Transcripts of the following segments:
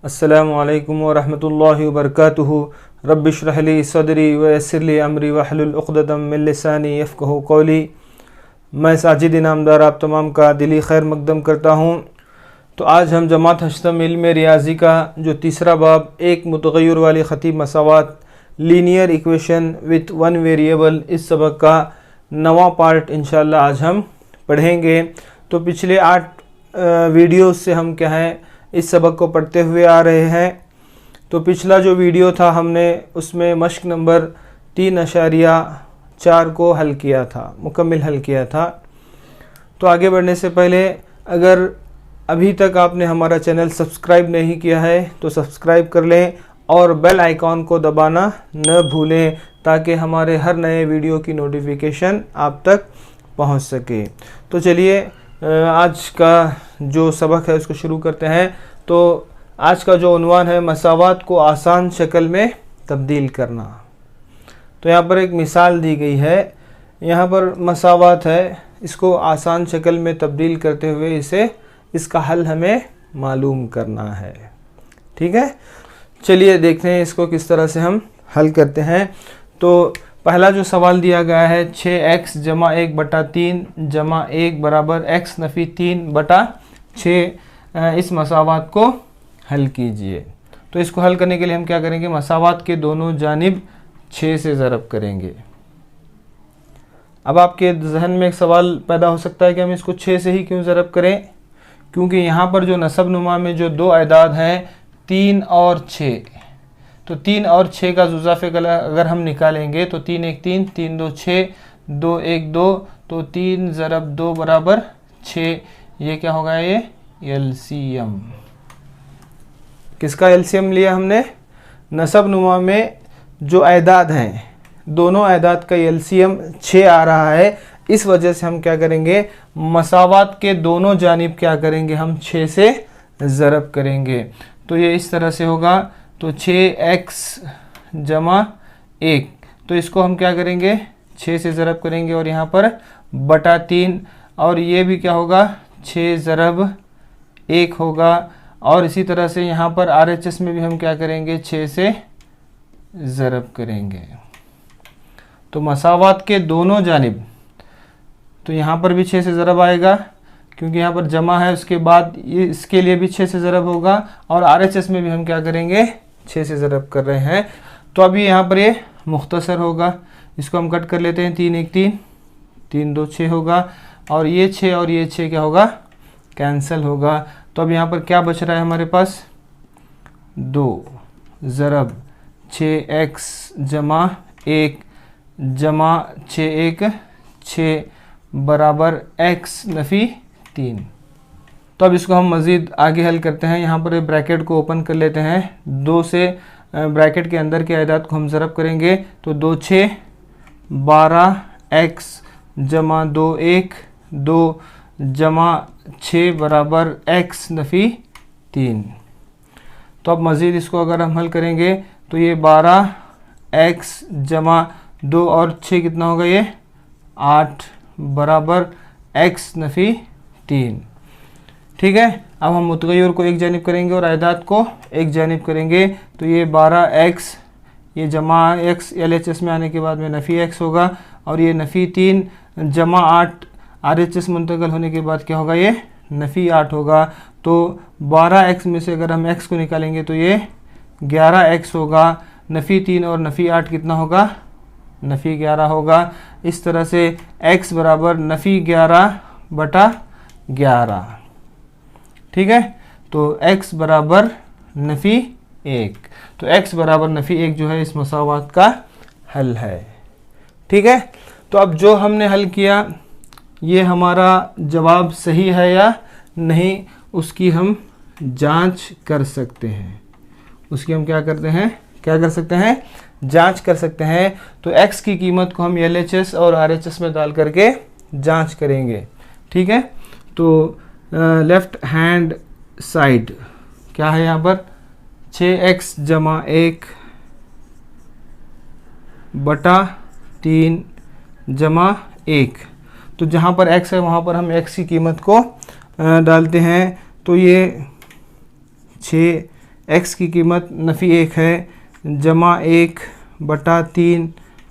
अस्सलामु अलैकुम वरहमतुल्लाहि वबरकातुहू। रब्बिश्रह ली सदरी व यस्सिर ली अमरी वहलुल उक़दतम मिन लिसानी यफ़क़हू क़ौली। मैं साजिद इनामदार आप तमाम का दिली खैर मक़दम करता हूँ। तो आज हम जमात हश्तम इल्म रियाज़ी का जो तीसरा बाब एक मुतग़य्यर वाली ख़तीब मसावात linear equation with one variable, इस सबक का नवा पार्ट इंशाअल्लाह आज हम पढ़ेंगे। तो पिछले 8 वीडियो से हम क्या है इस सबक को पढ़ते हुए आ रहे हैं। तो पिछला जो वीडियो था हमने उसमें मश्क नंबर 3.4 को हल किया था, मुकम्मिल हल किया था। तो आगे बढ़ने से पहले अगर अभी तक आपने हमारा चैनल सब्सक्राइब नहीं किया है तो सब्सक्राइब कर लें और बेल आइकॉन को दबाना न भूलें ताकि हमारे हर नए वीडियो की नोटिफिकेशन आप तक पहुंच सके। तो चलिए आज का जो सबक है उसको शुरू करते हैं। तो आज का जो उन्वान है मसावात को आसान शक्ल में तब्दील करना। तो यहाँ पर एक मिसाल दी गई है, यहाँ पर मसावात है, इसको आसान शक्ल में तब्दील करते हुए इसका हल हमें मालूम करना है। ठीक है, चलिए देखते हैं इसको किस तरह से हम हल करते हैं। तो पहला जो सवाल दिया गया है 6x जमा 1/3 जमा 1 बराबर x नफ़ी 3/6, इस मसावात को हल कीजिए। तो इसको हल करने के लिए हम क्या करेंगे, मसावात के दोनों जानिब 6 से ज़रब करेंगे। अब आपके जहन में एक सवाल पैदा हो सकता है कि हम इसको 6 से ही क्यों ज़रब करें, क्योंकि यहाँ पर जो नसब नुमा में जो दो अदाद हैं 3 और 6, तो 3 और 6 का जुज़ाफ़े अगर हम निकालेंगे तो 3 1 3, 3 2 6, 2 1 2, तो 3 ज़रब 2 बराबर 6। ये क्या होगा, ये एलसीएम। किसका एलसीएम लिया हमने, नसब नुमा में जो अदाद हैं दोनों अदाद का एलसीएम 6 आ रहा है। इस वजह से हम क्या करेंगे, मसावात के दोनों जानिब क्या करेंगे, हम 6 से ज़रब करेंगे। तो ये इस तरह से होगा। तो 6x जमा 1, तो इसको हम क्या करेंगे 6 से ज़रब करेंगे और यहाँ पर बटा 3, और ये भी क्या होगा 6 ज़रब 1 होगा। और इसी तरह से यहाँ पर RHS में भी हम क्या करेंगे 6 से ज़रब करेंगे। तो मसावात के दोनों जानिब, तो यहाँ पर भी 6 से ज़रब आएगा क्योंकि यहाँ पर जमा है, उसके बाद ये इसके लिए भी 6 से ज़रब होगा, और RHS में भी हम क्या करेंगे 6 से ज़रब कर रहे हैं। तो अभी यहाँ पर ये मुख्तसर होगा, इसको हम कट कर लेते हैं। 3 1 3, 3 2 6 होगा, और ये 6 और ये 6 क्या होगा, कैंसिल होगा। तो अब यहाँ पर क्या बच रहा है हमारे पास, 2 ज़रब 6x जमा 1 जमा 6 1 6 बराबर x नफ़ी 3। तो अब इसको हम मज़ीद आगे हल करते हैं। यहाँ पर ब्रैकेट को ओपन कर लेते हैं, 2 से ब्रैकेट के अंदर के अदाद को हम ज़रब करेंगे। तो 2 6 12x जमा 2 1 2 जमा 6 बराबर x नफ़ी 3। तो अब मज़ीद इसको अगर हम हल करेंगे तो ये 12x जमा 2 और 6 कितना होगा, ये 8 बराबर x नफ़ी 3। ठीक है, अब हम मुतग़य्यर को एक जानिब करेंगे और अदाद को एक जानिब करेंगे। तो ये 12x, ये जमा x LHS में आने के बाद में नफ़ी x होगा, और ये नफ़ी 3 जमा 8 RHS मुंतक़ल होने के बाद क्या होगा, ये नफ़ी 8 होगा। तो 12x में से अगर हम x को निकालेंगे तो ये 11x होगा। नफ़ी 3 और नफ़ी 8 कितना होगा, नफ़ी 11 होगा। इस तरह से x बराबर नफ़ी 11 बटा 11। ठीक है, तो x बराबर नफ़ी 1। तो x बराबर नफ़ी 1 जो है इस मसावात का हल है। ठीक है, तो अब जो हमने हल किया ये हमारा जवाब सही है या नहीं, उसकी हम जांच कर सकते हैं। उसकी हम क्या करते हैं, क्या कर सकते हैं, जांच कर सकते हैं। तो x की कीमत को हम LHS और RHS में डाल करके जांच करेंगे। ठीक है, तो लेफ़्ट हैंड साइड क्या है, यहाँ पर 6x जमा 1 बटा 3 जमा 1। तो जहाँ पर x है वहाँ पर हम x की कीमत को डालते हैं। तो ये 6 x की कीमत नफ़ी 1 है, जमा 1/3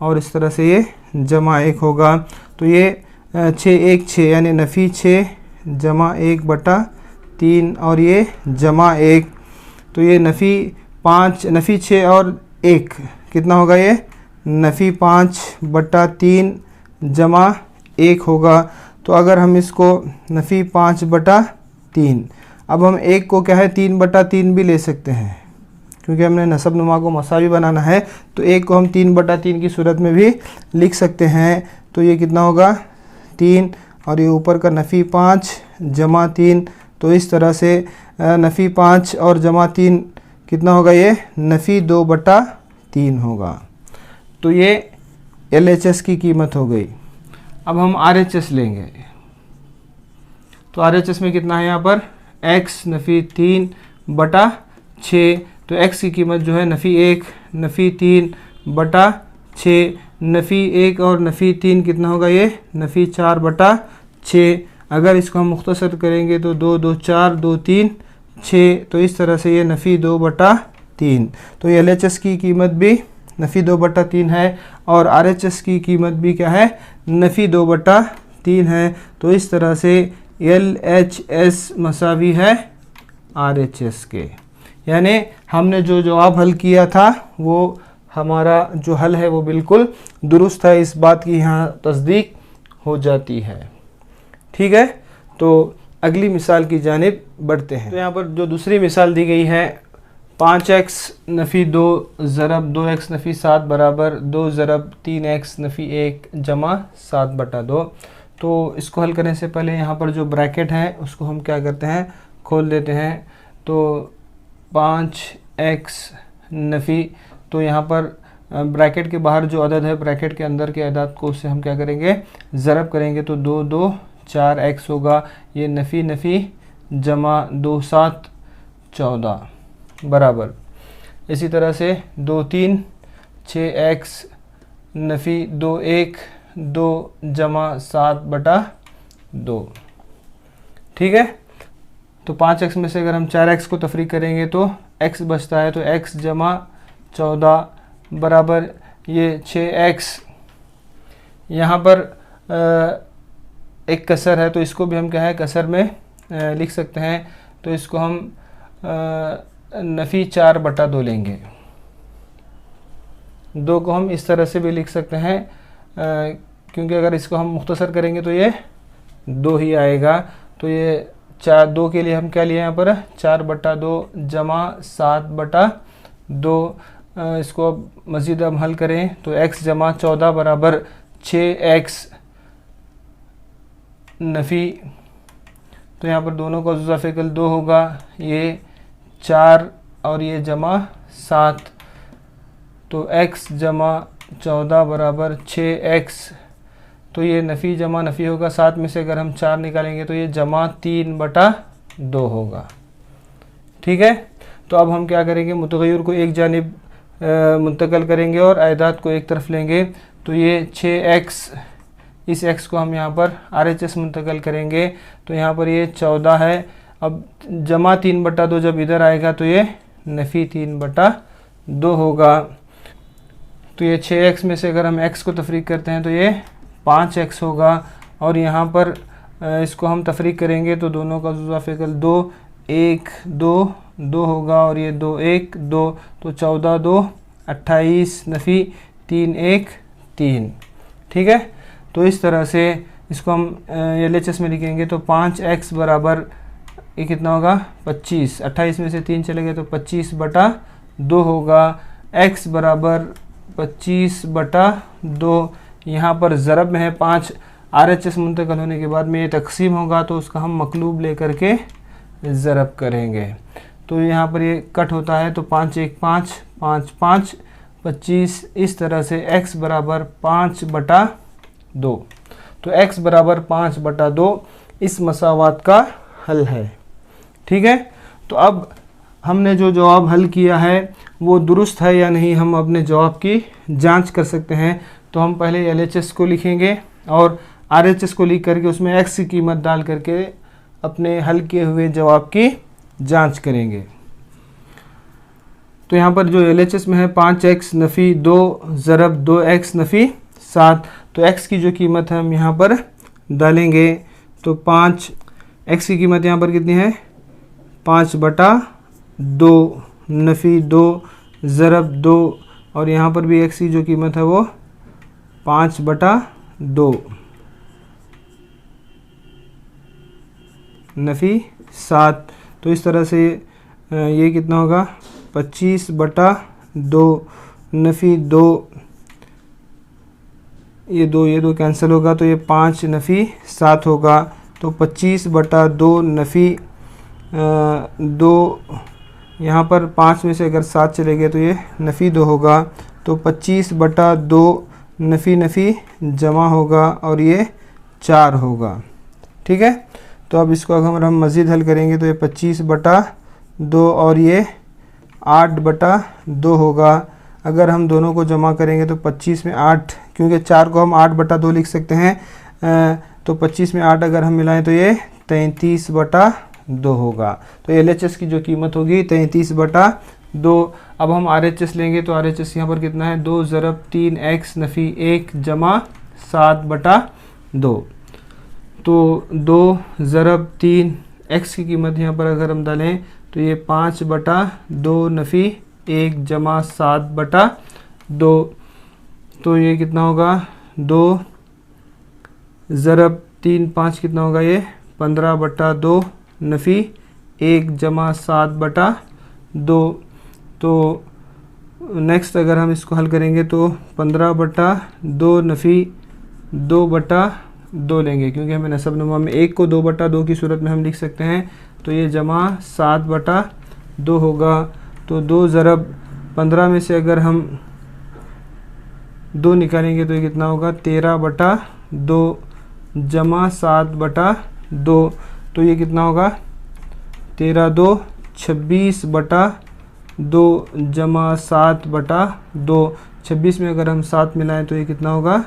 और इस तरह से ये जमा 1 होगा। तो ये 6 1 6 यानी नफ़ी 6 जमा 1/3 और ये जमा 1। तो ये नफ़ी 5 नफ़ी 6 और 1 कितना होगा, ये नफ़ी 5/3 जमा 1 होगा। तो अगर हम इसको नफ़ी 5/3, अब हम 1 को क्या है 3/3 भी ले सकते हैं, क्योंकि हमने नसब नुमा को मसावी बनाना है। तो 1 को हम 3/3 की सूरत में भी लिख सकते हैं। तो ये कितना होगा 3 और ये ऊपर का नफ़ी 5 जमा 3। तो इस तरह से नफ़ी 5 और जमा 3 कितना होगा, ये नफ़ी 2/3 होगा। तो ये LHS की कीमत हो गई। अब हम RHS लेंगे। तो RHS में कितना है यहाँ पर x नफ़ी 3/6। तो x की कीमत जो है नफ़ी 1 नफ़ी 3/6, नफ़ी 1 और नफ़ी 3 कितना होगा, ये नफ़ी 4/6। अगर इसको हम मुख्तसर करेंगे तो 2 2 4 2 3 6। तो इस तरह से ये नफ़ी 2/3। तो ये LHS की कीमत भी नफ़ी 2/3 है और RHS की कीमत भी क्या है, नफ़ी 2/3 है। तो इस तरह से LHS मसावी है RHS के, यानी हमने जो जवाब हल किया था वो हमारा जो हल है वो बिल्कुल दुरुस्त है। इस बात की यहाँ तस्दीक हो जाती है। ठीक है, तो अगली मिसाल की जानिब बढ़ते हैं। तो यहाँ पर जो दूसरी मिसाल दी गई है 5x नफ़ी 2 ज़रब 2x नफ़ी 7 बराबर 2 ज़रब 3x नफ़ी 1 जमा 7/2। तो इसको हल करने से पहले यहाँ पर जो ब्रैकेट है उसको हम क्या करते हैं, खोल देते हैं। तो 5x नफ़ी, तो यहाँ पर ब्रैकेट के बाहर जो अदद है ब्रैकेट के अंदर के अदद को उससे हम क्या करेंगे, ज़रब करेंगे। तो 2 2 4x होगा, ये नफ़ी नफ़ी जमा 2 7 14 बराबर। इसी तरह से 2 3 6x नफ़ी 2 1 2 जमा 7/2। ठीक है, तो 5x में से अगर हम 4x को तफरीक करेंगे तो x बचता है। तो x जमा 14 बराबर ये 6x। यहाँ पर एक कसर है तो इसको भी हम क्या है कसर में लिख सकते हैं। तो इसको हम नफ़ी 4/2 लेंगे। 2 को हम इस तरह से भी लिख सकते हैं, क्योंकि अगर इसको हम मुख्तसर करेंगे तो ये 2 ही आएगा। तो ये 2 के लिए हम क्या लिए यहाँ पर 4/2 जमा 7/2। इसको अब मज़ीद हम हल करें तो x जमा 14 बराबर 6x नफ़ी, तो यहाँ पर दोनों का जुज़ा फ़िक्ल 2 होगा, ये 4 और ये जमा 7। तो x जमा 14 बराबर 6x। तो ये नफ़ी जमा नफ़ी होगा, 7 में से अगर हम 4 निकालेंगे तो ये जमा 3/2 होगा। ठीक है, तो अब हम क्या करेंगे, मुतग़य्यर को एक जानिब मुंतक़ल करेंगे और आयदात को एक तरफ लेंगे। तो ये 6x, इस x को हम यहाँ पर RHS मुंतक़ल करेंगे। तो यहाँ पर ये 14 है। अब जमा 3/2 जब इधर आएगा तो ये नफ़ी 3/2 होगा। तो ये 6x में से अगर हम x को तफरीक करते हैं तो ये 5x होगा। और यहाँ पर इसको हम तफरीक करेंगे तो दोनों का जुज़ा फ़िक्ल 2 1 2 2 होगा और ये 2 1 2। तो 14 2 28 नफ़ी 3 1 3। ठीक है, तो इस तरह से इसको हम LHS में लिखेंगे। तो 5x बराबर ये कितना होगा 25, 28 में से 3 चले गए तो 25/2 होगा। x बराबर 25/2। यहाँ पर ज़रब में है 5, RHS मुंतक़ल होने के बाद में ये तकसीम होगा तो उसका हम मकलूब लेकर के ज़रब करेंगे। तो यहाँ पर ये कट होता है तो 5 1 5 5 5 25। इस तरह से x बराबर 5/2। तो x बराबर 5/2 इस मसावात का हल है। ठीक है, तो अब हमने जो जवाब हल किया है वो दुरुस्त है या नहीं, हम अपने जवाब की जांच कर सकते हैं। तो हम पहले LHS को लिखेंगे और RHS को लिख करके उसमें x की कीमत डाल करके अपने हल किए हुए जवाब की जांच करेंगे। तो यहाँ पर जो LHS में है 5x नफ़ी 2 ज़रब 2x नफ़ी 7, तो x की जो कीमत है हम यहाँ पर डालेंगे, तो 5x की कीमत यहाँ पर कितनी है 5/2 नफ़ी 2 ज़रब 2, और यहाँ पर भी x की जो कीमत है वो 5/2 नफ़ी 7। तो इस तरह से ये कितना होगा 25/2 नफ़ी 2, ये दो कैंसिल होगा, तो ये 5 नफ़ी 7 होगा। तो 25/2 नफ़ी 2, यहाँ पर 5 में से अगर 7 चले गए तो ये नफ़ी 2 होगा, तो 25/2 नफ़ी जमा होगा और ये 4 होगा। ठीक है, तो अब इसको अगर हम मज़ीद हल करेंगे तो ये 25/2 और ये 8/2 होगा। अगर हम दोनों को जमा करेंगे तो 25 में 8, क्योंकि 4 को हम 8/2 लिख सकते हैं, तो 25 में 8 अगर हम मिलाएं तो ये 33/2 होगा। तो LHS की जो कीमत होगी 33/2। अब हम RHS लेंगे, तो RHS यहाँ पर कितना है 2 ज़रब 3x नफ़ी 1 जमा 7/2, तो 2 ज़रब 3 x की कीमत यहाँ पर अगर हम डालें तो ये 5/2 नफ़ी 1 जमा 7/2, तो ये कितना होगा 2 ज़रब 3 5 कितना होगा ये 15/2 नफ़ी 1 जमा 7/2। तो नेक्स्ट अगर हम इसको हल करेंगे तो 15/2 नफ़ी 2/2 लेंगे, क्योंकि हमें नसब नुमा में 1 को 2/2 की सूरत में हम लिख सकते हैं, तो ये जमा 7/2 होगा। तो 2 ज़रब 15 में से अगर हम 2 निकालेंगे तो ये कितना होगा 13/2 जमा 7/2, तो ये कितना होगा 13×2 26/2 जमा 7/2, 26 में अगर हम 7 मिलाएं तो ये कितना होगा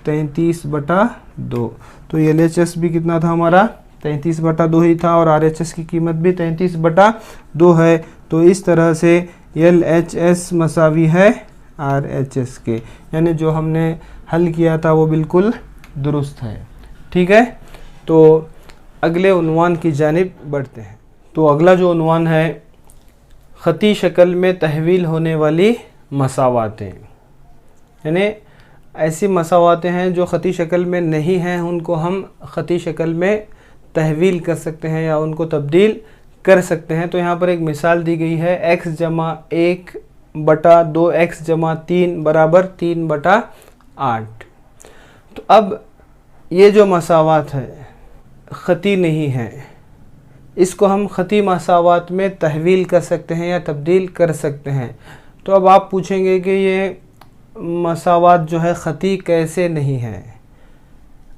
33/2। तो ये LHS भी कितना था हमारा 33/2 ही था, और RHS की कीमत भी 33/2 है। तो इस तरह से LHS मसावी है RHS के, यानी जो हमने हल किया था वो बिल्कुल दुरुस्त है। ठीक है, तो अगले उन्वान की जानिब बढ़ते हैं। तो अगला जो उन्वान है ख़ती शक्ल में तहवील होने वाली मसावातें, यानी ऐसी मसावातें हैं जो ख़ती शक्ल में नहीं हैं, उनको हम ख़ती शक्ल में तहवील कर सकते हैं या उनको तब्दील कर सकते हैं। तो यहाँ पर एक मिसाल दी गई है x जमा 1/2x जमा 3 बराबर 3/8। तो अब ये जो मसावात है ख़ती नहीं है, इसको हम ख़ती मसावात में तहवील कर सकते हैं या तब्दील कर सकते हैं। तो अब आप पूछेंगे कि ये मसावात जो है ख़ती कैसे नहीं है।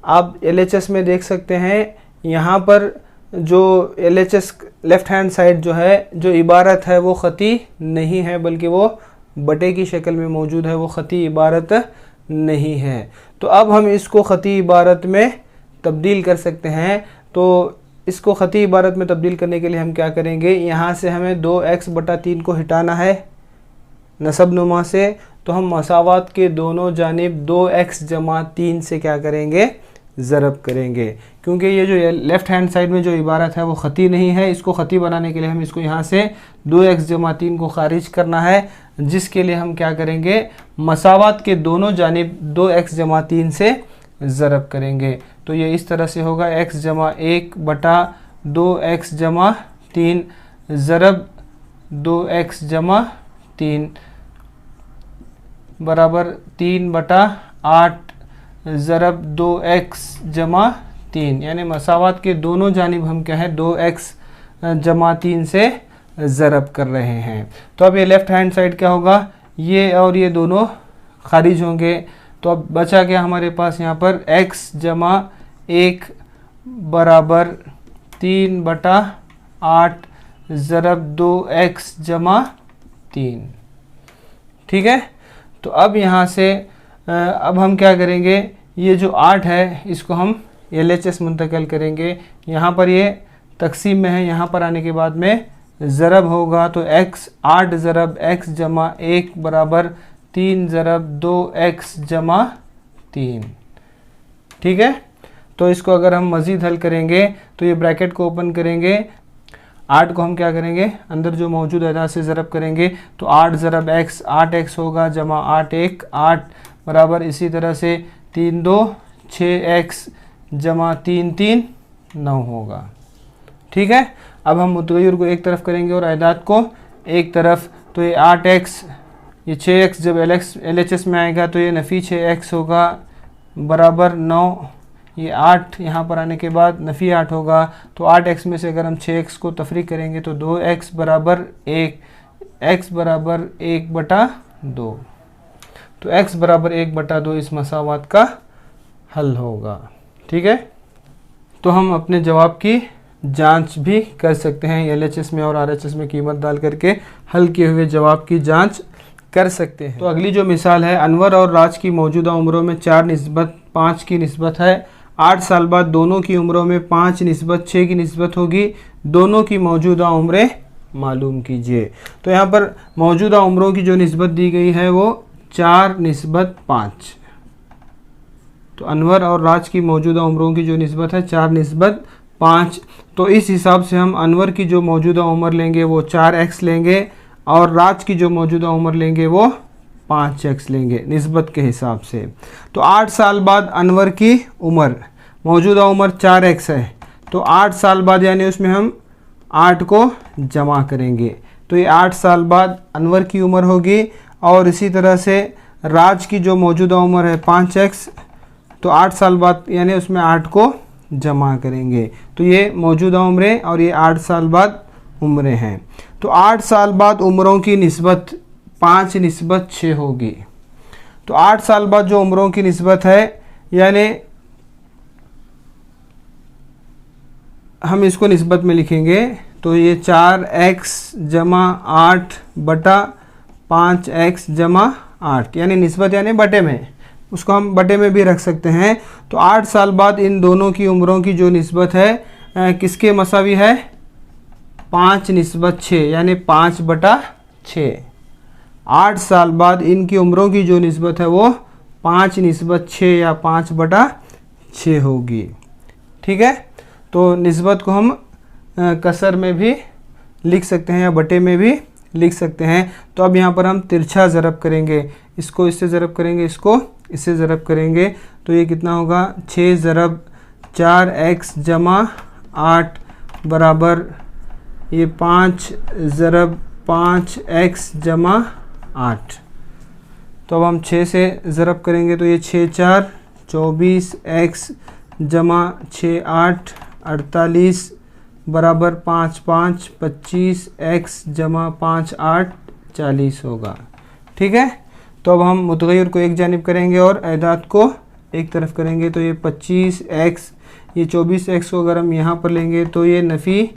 आप LHS में देख सकते हैं, यहाँ पर जो LHS लेफ़्ट हैंड साइड जो है, जो इबारत है वो ख़ती नहीं है, बल्कि वो बटे की शक्ल में मौजूद है, वो ख़ती इबारत नहीं है। तो अब हम इसको ख़ती इबारत में तब्दील कर सकते हैं। तो इसको ख़ती इबारत में तब्दील करने के लिए हम क्या करेंगे, यहाँ से हमें 2x/3 को हटाना है नसब नुमा से, तो हम मसावात के दोनों जानिब 2x जमा 3 से क्या करेंगे ज़रब करेंगे, क्योंकि ये जो लेफ़्ट हैंड साइड में जो इबारत है वो ख़ती नहीं है। इसको ख़ती बनाने के लिए हम इसको यहाँ से 2x जमा 3 को ख़ारिज करना है, जिसके लिए हम क्या करेंगे मसावात के दोनों जानिब 2x जमा 3 से ज़रब करेंगे। तो ये इस तरह से होगा x जमा 1/2x जमा 3 ज़रब 2x जमा 3 बराबर 3/8 ज़रब 2x जमा 3, यानी मसावात के दोनों जानिब हम क्या है 2x जमा 3 से ज़रब कर रहे हैं। तो अब ये लेफ़्ट हैंड साइड क्या होगा, ये और ये दोनों खारिज होंगे। तो अब बचा क्या हमारे पास यहाँ पर x जमा 1 बराबर 3/8 ज़रब 2x जमा 3। ठीक है, तो अब यहाँ से अब हम क्या करेंगे, ये जो 8 है इसको हम LHS मुंतकिल करेंगे। यहाँ पर ये तकसीम में है, यहाँ पर आने के बाद में ज़रब होगा तो x, 8 ज़रब x जमा 1 बराबर 3 ज़रब 2x जमा 3। ठीक है, तो इसको अगर हम मज़ीद हल करेंगे तो ये ब्रैकेट को ओपन करेंगे, 8 को हम क्या करेंगे अंदर जो मौजूद अदाद से ज़रब करेंगे तो 8 ज़रब x 8x होगा जमा 8 1 8 बराबर इसी तरह से 3 2 6x जमा 3 3 9 होगा। ठीक है, अब हम मुतग़य्यर को एक तरफ करेंगे और अदाद को एक तरफ, तो ये 8x ये 6x जब LHS में आएगा तो ये नफ़ी 6x होगा बराबर 9, ये 8 यहाँ पर आने के बाद नफ़ी 8 होगा, तो 8x में से अगर हम 6x को तफरीक करेंगे तो 2x बराबर 1, x बराबर 1/2, तो x बराबर 1/2 इस मसावात का हल होगा। ठीक है, तो हम अपने जवाब की जांच भी कर सकते हैं, LHS में और RHS में कीमत डाल करके हल किए हुए जवाब की जांच कर सकते हैं। तो अगली जो मिसाल है, अनवर और राज की मौजूदा उम्रों में 4:5 की निस्बत है। 8 साल बाद दोनों की उम्रों में 5:6 की निस्बत होगी। दोनों की मौजूदा उम्रें मालूम कीजिए। तो यहाँ पर मौजूदा उम्रों की जो निस्बत दी गई है वो 4:5। तो अनवर और राज की मौजूदा उम्रों की जो निस्बत है 4:5। तो इस हिसाब से हम अनवर की जो मौजूदा उम्र लेंगे वो 4x लेंगे और राज की जो मौजूदा उम्र लेंगे वो 5x लेंगे निस्बत के हिसाब से। तो 8 साल बाद अनवर की उम्र, मौजूदा उम्र 4x है, तो 8 साल बाद यानी उसमें हम 8 को जमा करेंगे, तो ये 8 साल बाद अनवर की उम्र होगी। और इसी तरह से राज की जो मौजूदा उम्र है 5x, तो 8 साल बाद यानी उसमें 8 को जमा करेंगे, तो ये मौजूदा उम्रें और ये 8 साल बाद उम्रें हैं। तो 8 साल बाद उम्रों की निस्बत 5:6 होगी। तो 8 साल बाद जो उम्रों की निस्बत है यानी हम इसको निस्बत में लिखेंगे तो ये 4x जमा 8/5x जमा 8 यानी निस्बत यानी बटे में, उसको हम बटे में भी रख सकते हैं। तो 8 साल बाद इन दोनों की उम्रों की जो निस्बत है किसके मसावी है 5:6 यानी 5/6। 8 साल बाद इनकी उम्रों की जो निस्बत है वो 5:6 या 5/6 होगी। ठीक है, तो निस्बत को हम कसर में भी लिख सकते हैं या बटे में भी लिख सकते हैं। तो अब यहाँ पर हम तिरछा ज़रब करेंगे, इसको इससे ज़रब करेंगे, इसको इससे ज़रब करेंगे, तो ये कितना होगा 6 ज़रब 4x जमा 8 बराबर ये 5 ज़रब 5x जमा 8। तो अब हम 6 से ज़रब करेंगे तो ये 6 4 24x जमा 6 8 48 बराबर 5 5 25x जमा 5 8 40 होगा। ठीक है, तो अब हम मुतग़य्यर को एक जानिब करेंगे और अदाद को एक तरफ करेंगे, तो ये 25x, ये 24x को अगर हम यहाँ पर लेंगे तो ये नफ़ी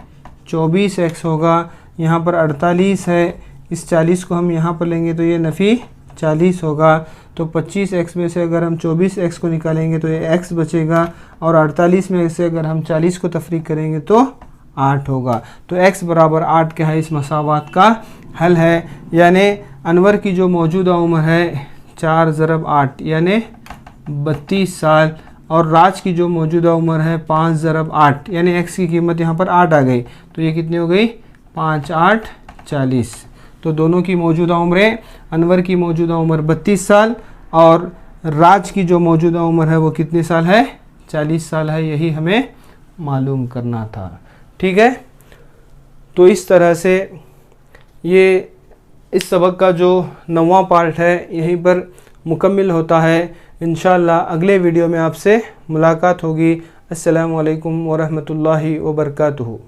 24x होगा। यहाँ पर 48 है, इस 40 को हम यहाँ पर लेंगे तो ये नफ़ी 40 होगा। तो 25x में से अगर हम 24x को निकालेंगे तो ये x बचेगा और 48 में से अगर हम 40 को तफरीक करेंगे तो 8 होगा। तो x बराबर 8 क्या है इस मसावात का हल है। यानी अनवर की जो मौजूदा उम्र है 4 ज़रब 8 यानी 32 साल और राज की जो मौजूदा उम्र है 5 ज़रब 8 यानी x की कीमत यहाँ पर 8 आ गई, तो ये कितनी हो गई 5 8 40। तो दोनों की मौजूदा उम्रें, अनवर की मौजूदा उम्र 32 साल और राज की जो मौजूदा उम्र है वो कितने साल है 40 साल है, यही हमें मालूम करना था। ठीक है, तो इस तरह से ये इस सबक का जो 9वां पार्ट है यहीं पर मुकम्मिल होता है। इंशाअल्लाह अगले वीडियो में आपसे मुलाकात होगी। अस्सलामु अलैकुम व रहमतुल्लाहि व बरकातुहू।